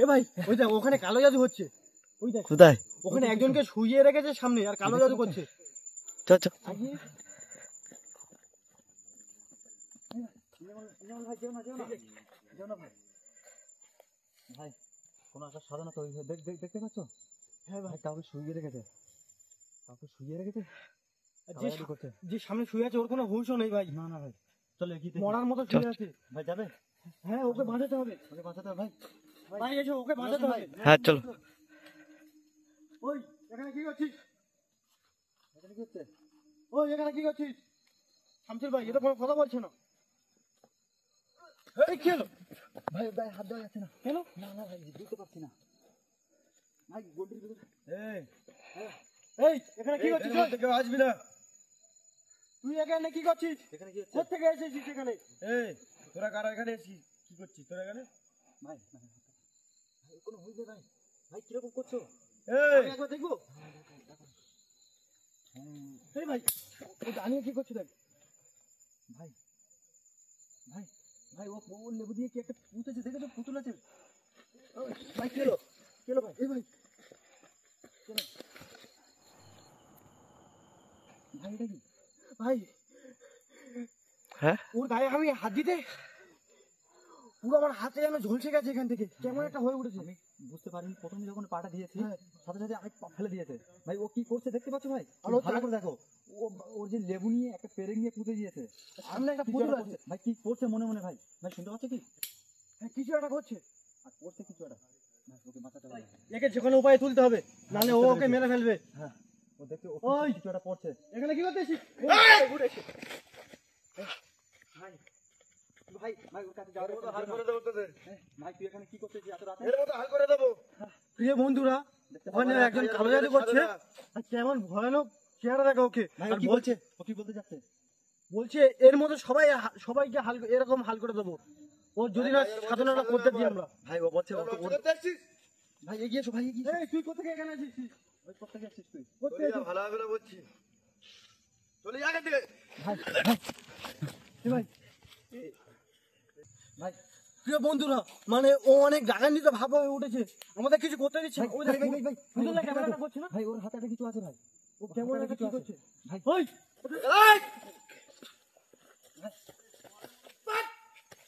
এ ভাই ওই দেখ ওখানে কালো জাদু হচ্ছে। ওই দেখ কোথায়? ওখানে একজনকে শুইয়ে রেখেছে সামনে আর কালো জাদু করছে। চল চল। ভাই কোন একটা সাধনা তৈরি হয়ে দেখতে পাচ্ছ? হ্যাঁ ভাই কাউকে শুইয়ে রেখেছে, যে সামনে শুয়ে আছে ওর কোনো হুঁশও নেই ভাই। না না ভাই চলো কি মরার মতো শুয়ে আছে ভাই। যাবে? হ্যাঁ ওকে বাঁচাতে হবে, ভাই। ভাই এসো ওকে বাঁচাতে হবে। হ্যাঁ চলো। ওই এখানে কি করছিস? ওই এখানে কি করছিস? শামসুল ভাই এটা কোনো কথা বলছে না। এই কি হলো? ভাই হাত দেওয়া যাচ্ছে না। কেন? না না ভাই বুঝতে পারছি না ভাই। গোল্ডির ভিতরে এই এখানে কি করছিস? কেউ আসবি না। তুই এখানে কি করছিস? এখানে কি হচ্ছে? কোথা থেকে এসেছিস এখানে? এই তোরা কারা এখানে এসেছিস? কি করছিস তোরা এখানে? ভাই কোনো হইবে ভাই? ভাই কিরকম করছো? আমি একবার দেখবো। এই ভাই ও জানিয়ে কি করছে দেখ। ভাই ভাই ভাই ও লেবু দিয়ে কি একটা পুঁতেছে, দেখেছো? পুতুল আছে ভাই। কি হলো ভাই? এই ভাই ভাই এটা কি ভাই হ্যাঁ ওর গায়ে আমি হাত দিতে পুরো আমার হাতে যেন ঝলসে গেছে এখান থেকে, কেমন একটা হয়ে উঠেছে। আমি বুঝতে পারিনি প্রথমে যখন পাটা দিয়েছি সাথে সাথে আমি পা ফেলে দিয়েছে ভাই। ও কি করছে দেখতে পাচ্ছ ভাই? ভালো করে দেখো। ওর যে লেবু নিয়ে একটা পেরেক নিয়ে পুঁতে দিয়েছে সামনে একটা পুতুল আছে ভাই। কি করছে মনে মনে ভাই? ভাই শুনতে পাচ্ছ কি? হ্যাঁ কিছু একটা করছে আর করছে কিছু একটা। ওকে বাঁচাতে হবে। একে যে কোনো উপায়ে তুলতে হবে, নাহলে ও ওকে মেরে ফেলবে। হ্যাঁ ও দেখতে ওই কিছু একটা পড়ছে। এখানে কি করতেছিস? ভাই ভাই ওর কাছে যাওয়ার মতো হাল করে দেবো তোদের। ভাই তুই এখানে কি করতেছিস এত রাতে? এর মতো হাল করে দেবো। প্রিয় বন্ধুরা ওখানে একজন কালো জাদু করছে আর কেমন ভয়ানক চেহারা দেখো ওকে। ভাই আর কি বলছে ও কি বলতে যাচ্ছে? বলছে এর মতো সবাইকে হাল এরকম হাল করে দেবো। ও যদি না সাধনাটা করতে দিই আমরা। ভাই ও বলছে ভাই এগিয়ে এসো ভাই, এগিয়ে এসো। এই তুই কোথা থেকে এখানে আসিস? ওই কোথা থেকে আসছিস তুই? কোথায় আসিস? ভালো হবে না বলছি। চলে যা এখান থেকে। ভাই ভাই ভাই প্রিয় বন্ধুরা মানে ও অনেক রাগান্বিত ভাব হয়ে উঠেছে, আমাদের কিছু করতে দিচ্ছে না। ওই দেখ, পুতুলটা ক্যামেরাটা করছে না? ভাই ওর হাতে একটা কিছু আছে ভাই। ও কেমন একটা কি করছে ভাই। ওই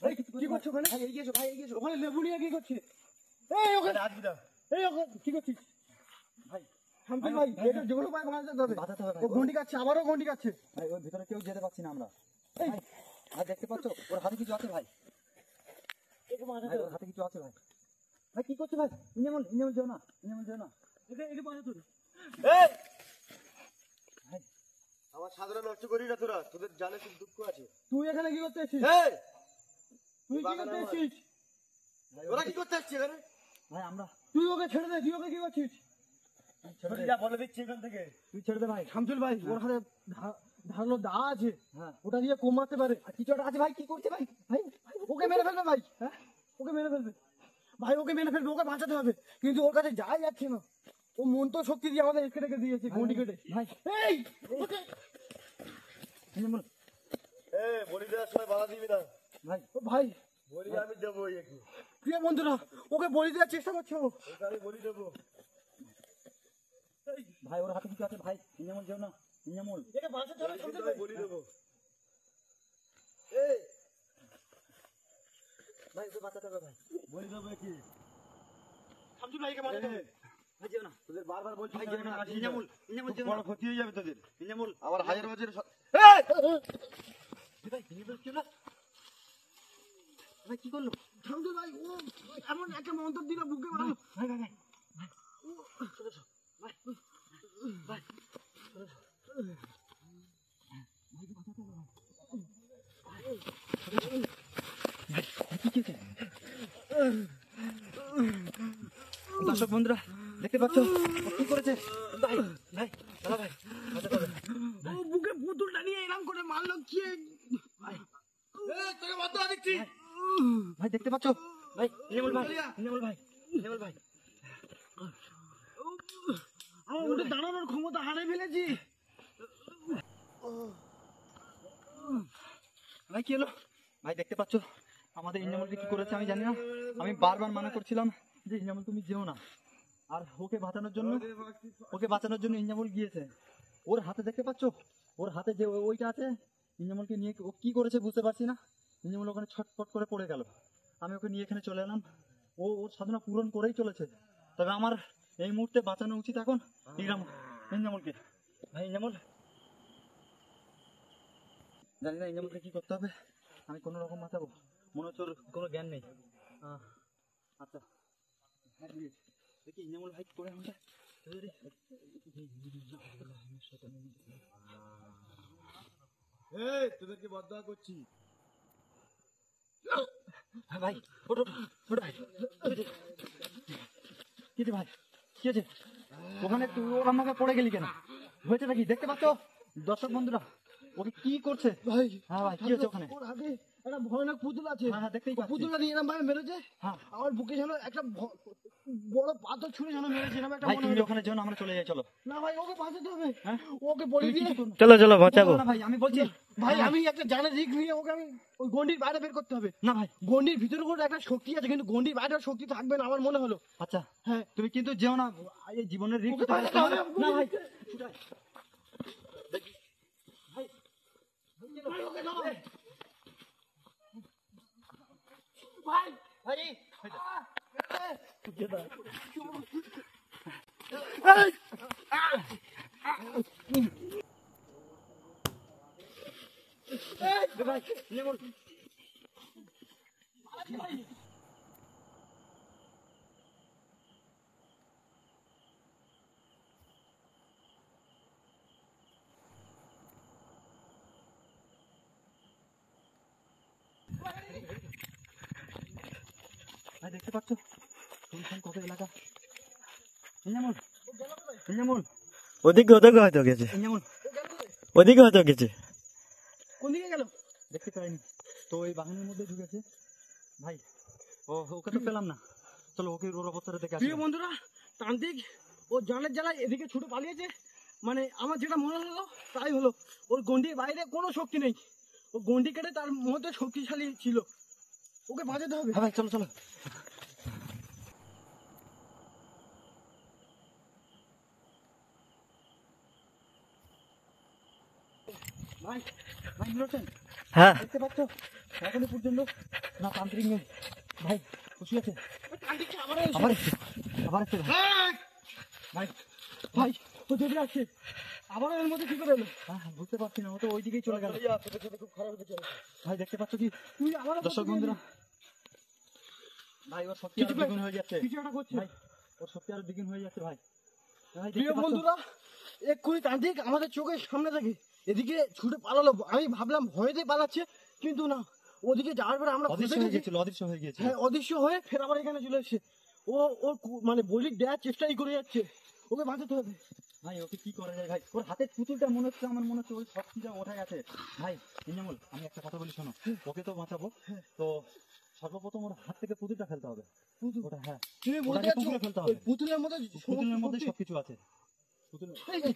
এই কি করছো ওখানে? ভাই এগিয়ে এসো, ভাই এগিয়ে এসো। ওখানে লেবু নিয়ে কি করছে? এই ওখানে আসবি না এই ওখানে কি করছিস? ভাই। শামসুল ভাই এটা যেগুলো পায় বাঁচাতে হবে। বাঁচাতে হবে ভাই। ও ঘন্টি কাটছে, আবারও ঘন্টি কাটছে। ভাই ওর ভিতরে কেউ যেতে পারছি না আমরা। ভাই ভাই দেখতে পাচ্ছ ওর হাতে কিছু আছে ভাই। একে বাঁচাতে ভাই ওর হবে। হাতে কিছু আছে ভাই। ভাই কি করছে ভাই? ইনেমল যেও না, ইনেমল যেও না। একে বাঁচাতে হবে। এই ভাই আমার সাধারণ নষ্ট করি না তোরা, তোদের জানে খুব দুঃখ আছে। তুই এখানে কি করতে এসেছিস? এই তুই কি করতে এসেছিস? ওরা কি করতে আসছে এখানে? ভাই আমরা তুই ওকে ছেড়ে দে, তুই ওকে কি করছিস? ছেড়ে দে। যা বলে দিচ্ছি এখান থেকে। তুই ছেড়ে দে ভাই। শামসুল ভাই ওর হাতে ধারালো দা আছে, হ্যাঁ ওটা দিয়ে কোপ মারতে পারে। আর কিছু একটা আছে ভাই। কি করছে ভাই? ভাই ওকে মেরে ফেলবে ভাই, হ্যাঁ ওকে মেরে ফেলবে ভাই, ওকে মেরে ফেলবে, ওকে বাঁচাতে হবে। কিন্তু ওর কাছে যাই যাচ্ছে না, ও মন্ত্র শক্তি দিয়ে আমাদের এসকে রেখে দিয়েছে গন্ডি কেটে। ভাই এই ওকে ইনেমল বলি দেওয়ার সময় বাধা দিবি না। ভাই ও ভাই বলি আমি দেবো একটু, প্রিয় বন্ধুরা ওকে বলি দেওয়ার চেষ্টা করছো। ওকে আমি বলি দেবো। ভাই ওর হাতে কিছু আছে ভাই। ইনেমল যেও না, ইনেমল। একে বাঁচাতে হবে শামসুল আমি ভাই। বলি দেবো। ভাই ওকে বাঁচাতে হবে ভাই। বলি দেবো কি? শামসুল ভাই একে বাঁচাতে হবে। ভাই যেও না। তোদের বারবার বলছি ভাই যেও না। ইনেমল ইনেমল যেও বড় না। ক্ষতি হয়ে যাবে তোদের। ইনেমল আমার 1000 বছরের ভাই ইনেমল কি হলো? ভাই কি করলো? শামসুল ভাই ও এমন একটা মন্ত্র দিল বুকে মারলো। ভাই ভাই ভাই দর্শক বন্ধুরা দেখতে পাচ্ছ ও কি করেছে? ভাই ভাই দাদা ভাই বাঁচাতে হবে। ও বুকে পুতুলটা নিয়ে এরকম করে মারলো কি? তোকে বাধ্য দিচ্ছি। ভাই দেখতে পাচ্ছ ভাই? ইনেমল ভাই, ইনেমল ভাই, ইনেমল ভাই। আমার উঠে দাঁড়ানোর ক্ষমতা হারিয়ে ফেলেছি। ভাই কি হলো? ভাই দেখতে পাচ্ছ আমাদের ইনেমলকে কি করেছে আমি জানি না। আমি বারবার মানা করছিলাম যে ইনজামুল তুমি যেও না, আর ওকে বাঁচানোর জন্য ইনজামুল গিয়েছে। ওর হাতে দেখতে পাচ্ছ, ওর হাতে যে ওইটা আছে, ইনজামুলকে নিয়ে ও কি করেছে বুঝতে পারছি না। ইনজামুল ওখানে ছটফট করে পড়ে গেল, আমি ওকে নিয়ে এখানে চলে এলাম। ও ওর সাধনা পূরণ করেই চলেছে। তবে আমার এই মুহূর্তে বাঁচানো উচিত এখন ইনজামুলকে। ভাই ইনজামুল, জানি না ইনজামুলকে কি করতে হবে, আমি কোনো রকম বাঁচাবো। মনে হচ্ছে ওর কোনো জ্ঞান নেই। আচ্ছা হ্যাঁ ঠিক আছে, দেখি ইনজামুল ভাই করে আমরা এই তোদেরকে বদয়া করছি। ভাই ওটো ভাই, কি রে ভাই, কি আছে ওখানে? তুই ওর আমাকে পড়ে গেলি কেন? হয়েছে নাকি দেখতে পাচ্ছ দর্শক বন্ধুরা, ওকে কি করছে? ভাই হ্যাঁ ভাই, কি হচ্ছে ওখানে? ওর হাতে একটা ভয়ানক পুতুল আছে। হ্যাঁ দেখতেই পাচ্ছি। পুতুলটা নিয়ে এরকম ভাবে মেরেছে, হ্যাঁ আমার বুকে যেন একটা বড় পাথর ছুঁড়ে যেন মেরেছে এরকম একটা ভাই, মনে তুমি হলো। ওখানে যেও না, আমরা চলে যাই, চলো। না ভাই, ওকে বাঁচাতে হবে। হ্যাঁ? ওকে বলে তুমি দিয়ে কিছু করো না। চলো চলো বাঁচাবো। না ভাই, আমি বলছি ভাই, আমি একটা জানের রিস্ক নিয়ে ওকে আমি ওই গন্ডির বাইরে বের করতে হবে। না ভাই। গন্ডির ভিতরে কোনো একটা শক্তি আছে, কিন্তু গন্ডির বাইরে আর শক্তি থাকবে না আমার মনে হলো। আচ্ছা হ্যাঁ, তুমি কিন্তু যেও না, এই জীবনের রিস্ক। ওকে বাঁচাতে হবে। না ভাই, ভাই ভাই ভাই, ইনজামুল, ভাই দেখতে পাচ্ছ শুনছেন কত এলাকা? ইনজামুল, ইনজামুল, ওদিকে হয়তো গেছে, ইনজামুল ওদিকে হয়তো গেছে। কোন দিকে গেল? দেখতে পাইনি তো, ওই বাগানের মধ্যে ঢুকেছে। ভাই ওকে তো পেলাম না, চলো ওকে ওর অবস্থাটা দেখে আসি। প্রিয় বন্ধুরা, তান্ত্রিক ও জানের জ্বালায় এদিকে ছুটে পালিয়েছে। মানে আমার যেটা মনে হলো তাই হলো, ওর গন্ডির বাইরে কোনো শক্তি নেই, ও গন্ডি কেটে তার মধ্যে শক্তিশালী ছিল। ওকে বাঁচাতে হবে। হ্যাঁ ভাই, চলো চলো। ভাই ভাই নিরোচন, হ্যাঁ দেখতে পাচ্ছ এখনো পর্যন্ত না তান্ত্রিক নেই। ভাই খুশি আছে? তান্ত্রিকটা আবার এসে- আবার এসছে, আবার এসছে ভাই। এই! ভাই ভাই ও যদি আসছে আবার এর মধ্যে কি করে এলো? হ্যাঁ বুঝতে পারছি না, ও তো ওই দিকেই চলে গেল। খুব খারাপ হতে চলে। ভাই দেখতে পাচ্ছ কি তুই আবার দর্শক বন্ধুরা, ভাই ওর শক্তি আরো দ্বিগুণ হয়ে যাচ্ছে। কিছু একটা করছে। ভাই ওর শক্তি আরো দ্বিগুণ হয়ে যাচ্ছে ভাই। ভাই প্রিয় দেখতে পাচ্ছ? বন্ধুরা, এক্ষুনি তান্ত্রিক আমাদের চোখের সামনে থাকে এদিকে ছুটে পালালো। আমি ভাবলাম ভয়েতে পালাচ্ছে, কিন্তু না, ওদিকে যাওয়ার পরে আমরা অদৃশ্য খুঁজে হয়ে গেছি। গেছিল, অদৃশ্য হয়ে গিয়েছিল। হ্যাঁ, অদৃশ্য হয়ে ফের আবার এখানে চলে এসেছে। ও ওর মানে বলি দেওয়ার চেষ্টাই করে যাচ্ছে। ওকে বাঁচাতে হবে। ভাই ওকে কি করা যায় ভাই? ওর হাতের পুতুলটা মনে হচ্ছে, আমার মনে হচ্ছে ওই শক্তিটা ওঠে গেছে। ভাই ইনজামুল, আমি একটা কথা বলি শোনো, ওকে তো বাঁচাবো, তো সর্বপ্রথম ওর হাত থেকে পুতুলটা ফেলতে হবে। ওটা হ্যাঁ, তুমি বলতে ওটাকে চাচ্ছো পুতুলে ফেলতে হবে। ওই পুতুলের মধ্যে পুতুলের মধ্যে শক্তি- সবকিছু আছে। পুতুল এই, এই,